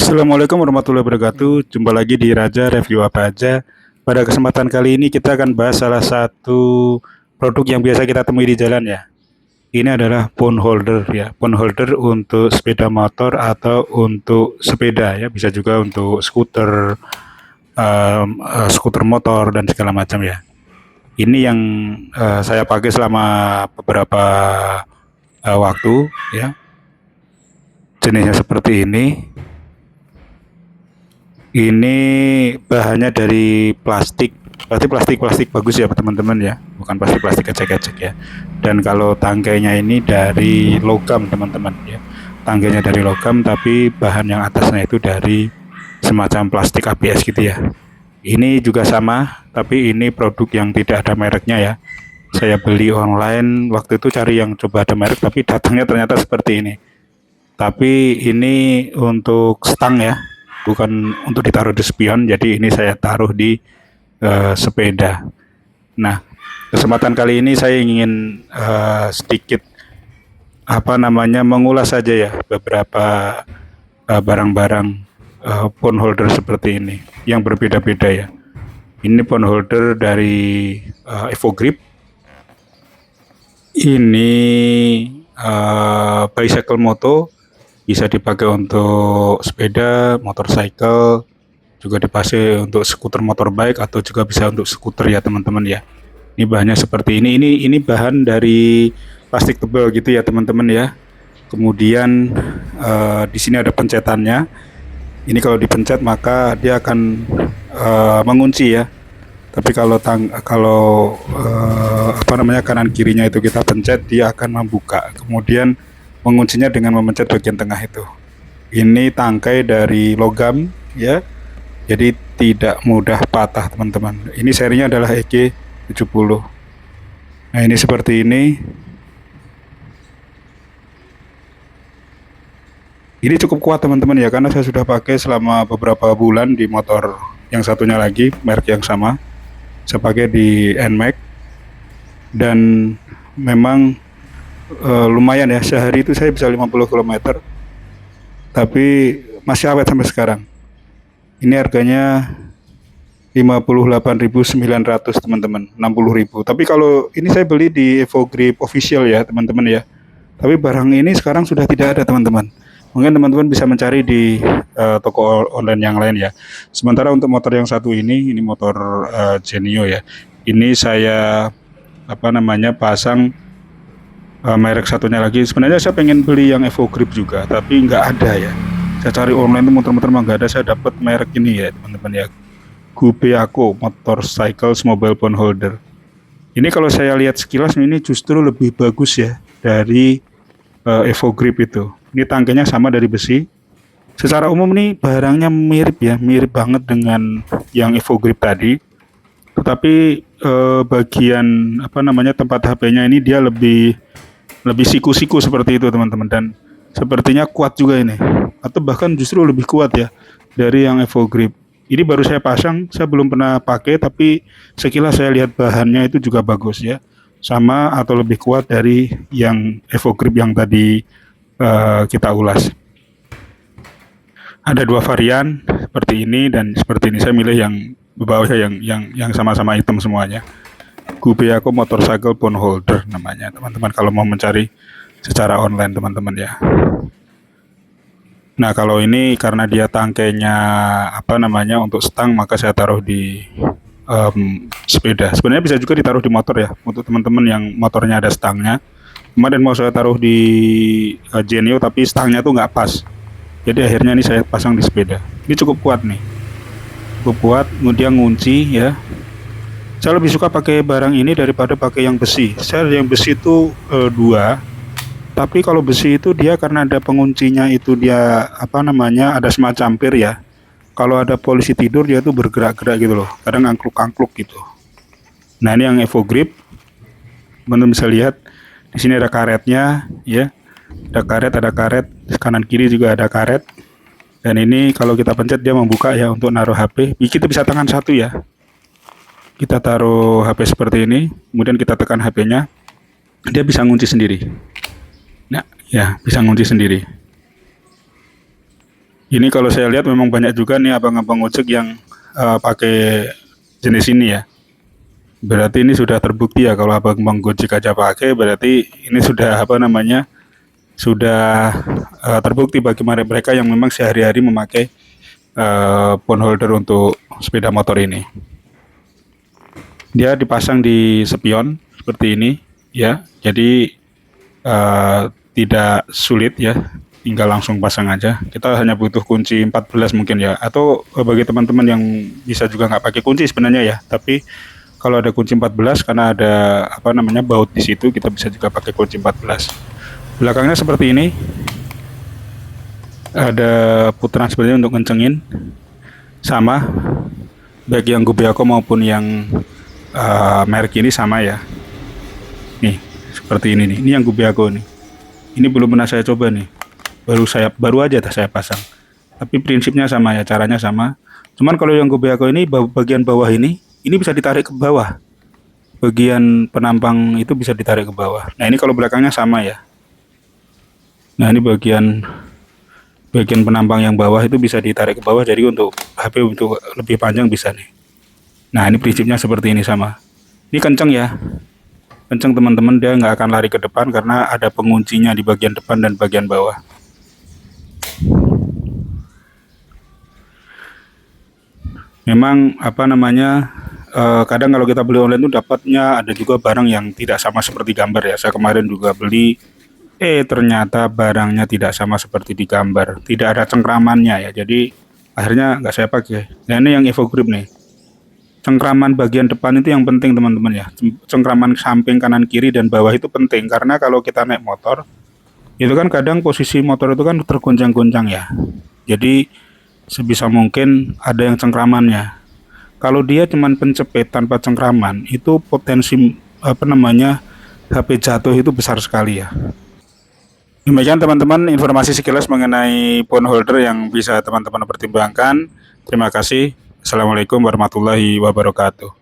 Assalamualaikum warahmatullahi wabarakatuh. Jumpa lagi di Raja Review Apa Aja. Pada kesempatan kali ini kita akan bahas salah satu produk yang biasa kita temui di jalan ya. Ini adalah phone holder ya. Phone holder untuk sepeda motor atau untuk sepeda ya. Bisa juga untuk skuter, skuter motor dan segala macam ya. Ini yang saya pakai selama beberapa waktu ya. Jenisnya seperti ini. Ini bahannya dari plastik, berarti plastik bagus ya teman-teman ya, bukan plastik ecek-ecek ya. Dan kalau tangkainya ini dari logam teman-teman ya, tangkainya dari logam tapi bahan yang atasnya itu dari semacam plastik ABS gitu ya. Ini juga sama, tapi ini produk yang tidak ada mereknya ya. Saya beli online, waktu itu cari yang coba ada merek, tapi datangnya ternyata seperti ini. Tapi ini untuk stang ya, bukan untuk ditaruh di spion, jadi ini saya taruh di sepeda. Nah, kesempatan kali ini saya ingin sedikit mengulas saja ya beberapa barang-barang phone holder seperti ini yang berbeda-beda ya. Ini phone holder dari Evogrip. Ini bicycle moto, bisa dipakai untuk sepeda, motorcycle, juga dipakai untuk skuter motorbike atau juga bisa untuk skuter ya teman-teman ya. Ini bahannya seperti ini. Ini bahan dari plastik tebal gitu ya teman-teman ya. Kemudian di sini ada pencetannya. Ini kalau dipencet maka dia akan mengunci ya. Tapi kalau kanan kirinya itu kita pencet, dia akan membuka. Kemudian menguncinya dengan memencet bagian tengah itu. Ini tangkai dari logam ya, jadi tidak mudah patah teman-teman. Ini serinya adalah EG70. Nah ini seperti ini. Ini cukup kuat teman-teman ya, karena saya sudah pakai selama beberapa bulan di motor yang satunya lagi, merek yang sama. Saya pakai di NMAX dan memang lumayan ya, sehari itu saya bisa 50 km, tapi masih awet sampai sekarang. Ini harganya 58.900 teman-teman, 60.000. Tapi kalau ini saya beli di Evogrip official ya teman-teman ya. Tapi barang ini sekarang sudah tidak ada teman-teman. Mungkin teman-teman bisa mencari di toko online yang lain ya. Sementara untuk motor yang satu ini motor Genio ya. Ini saya pasang merek satunya lagi. Sebenarnya saya pengen beli yang Evogrip juga, tapi nggak ada ya. Saya cari online itu muter-muter nggak ada. Saya dapat merek ini ya teman-teman ya, Gubeako Motorcycle Mobile Phone Holder. Ini kalau saya lihat sekilas ini justru lebih bagus ya dari Evogrip itu. Ini tangkainya sama dari besi. Secara umum nih barangnya mirip ya, mirip banget dengan yang Evogrip tadi. Tetapi bagian tempat HP-nya ini dia lebih siku-siku seperti itu teman-teman, dan sepertinya kuat juga ini, atau bahkan justru lebih kuat ya dari yang Evogrip. Ini baru saya pasang, saya belum pernah pakai, tapi sekilas saya lihat bahannya itu juga bagus ya, sama atau lebih kuat dari yang Evogrip yang tadi kita ulas. Ada dua varian seperti ini dan seperti ini. Saya milih yang bawahnya yang sama-sama hitam semuanya. Gubeako Motorcycle Phone Holder namanya teman-teman, kalau mau mencari secara online teman-teman ya. Nah kalau ini karena dia tangkainya untuk stang, maka saya taruh di sepeda. Sebenarnya bisa juga ditaruh di motor ya, untuk teman-teman yang motornya ada stangnya. Kemarin mau saya taruh di Genio tapi stangnya tuh nggak pas, jadi akhirnya ini saya pasang di sepeda. Ini cukup kuat nih, cukup kuat. Kemudian ngunci ya, saya lebih suka pakai barang ini daripada pakai yang besi. Saya yang besi itu dua, tapi kalau besi itu dia karena ada penguncinya itu, dia ada semacam pir ya. Kalau ada polisi tidur dia tuh bergerak-gerak gitu loh, kadang angkluk-angkluk gitu. Nah ini yang Evogrip, teman-teman bisa lihat di sini ada karetnya ya, ada karet kanan kiri juga ada karet. Dan ini kalau kita pencet dia membuka ya untuk naruh HP. Kita bisa tangan satu ya. Kita taruh HP seperti ini, kemudian kita tekan HP-nya, dia bisa ngunci sendiri. Nah, ya bisa ngunci sendiri. Ini kalau saya lihat memang banyak juga nih abang-abang ojek yang pakai jenis ini ya. Berarti ini sudah terbukti ya kalau abang-abang Gojek aja pakai, berarti ini sudah apa namanya, sudah terbukti bagi mereka yang memang sehari-hari memakai phone holder untuk sepeda motor ini. Dia dipasang di spion seperti ini ya. Jadi eh, tidak sulit ya, tinggal langsung pasang aja. Kita hanya butuh kunci 14 mungkin ya, atau bagi teman-teman yang bisa juga nggak pakai kunci sebenarnya ya, tapi kalau ada kunci 14 karena ada apa namanya baut di situ, kita bisa juga pakai kunci 14. Belakangnya seperti ini, ada putaran seperti ini untuk kencengin, sama baik yang Gubeako maupun yang merek ini sama ya. Nih seperti ini nih, ini yang Gubeako nih. Ini belum pernah saya coba nih, baru aja saya pasang. Tapi prinsipnya sama ya, caranya sama. Cuman kalau yang Gubeako ini bagian bawah ini bisa ditarik ke bawah. Bagian penampang itu bisa ditarik ke bawah. Nah ini kalau belakangnya sama ya. Nah ini bagian penampang yang bawah itu bisa ditarik ke bawah. Jadi untuk HP untuk lebih panjang bisa nih. Nah ini prinsipnya seperti ini sama. Ini kenceng ya. Kenceng teman-teman, dia nggak akan lari ke depan karena ada penguncinya di bagian depan dan bagian bawah. Memang apa namanya, kadang kalau kita beli online itu dapatnya ada juga barang yang tidak sama seperti gambar ya. Saya kemarin juga beli, ternyata barangnya tidak sama seperti di gambar, tidak ada cengkramannya ya. Jadi akhirnya nggak saya pakai. Nah ini yang Evo Grip nih. Cengkraman bagian depan itu yang penting teman-teman ya. Cengkraman samping kanan kiri dan bawah itu penting karena kalau kita naik motor itu kan kadang posisi motor itu kan tergoncang-goncang ya. Jadi sebisa mungkin ada yang cengkramannya. Kalau dia cuman pencepit tanpa cengkraman, itu potensi apa namanya HP jatuh itu besar sekali ya. Demikian teman-teman informasi sekilas mengenai phone holder yang bisa teman-teman pertimbangkan. Terima kasih. Assalamualaikum warahmatullahi wabarakatuh.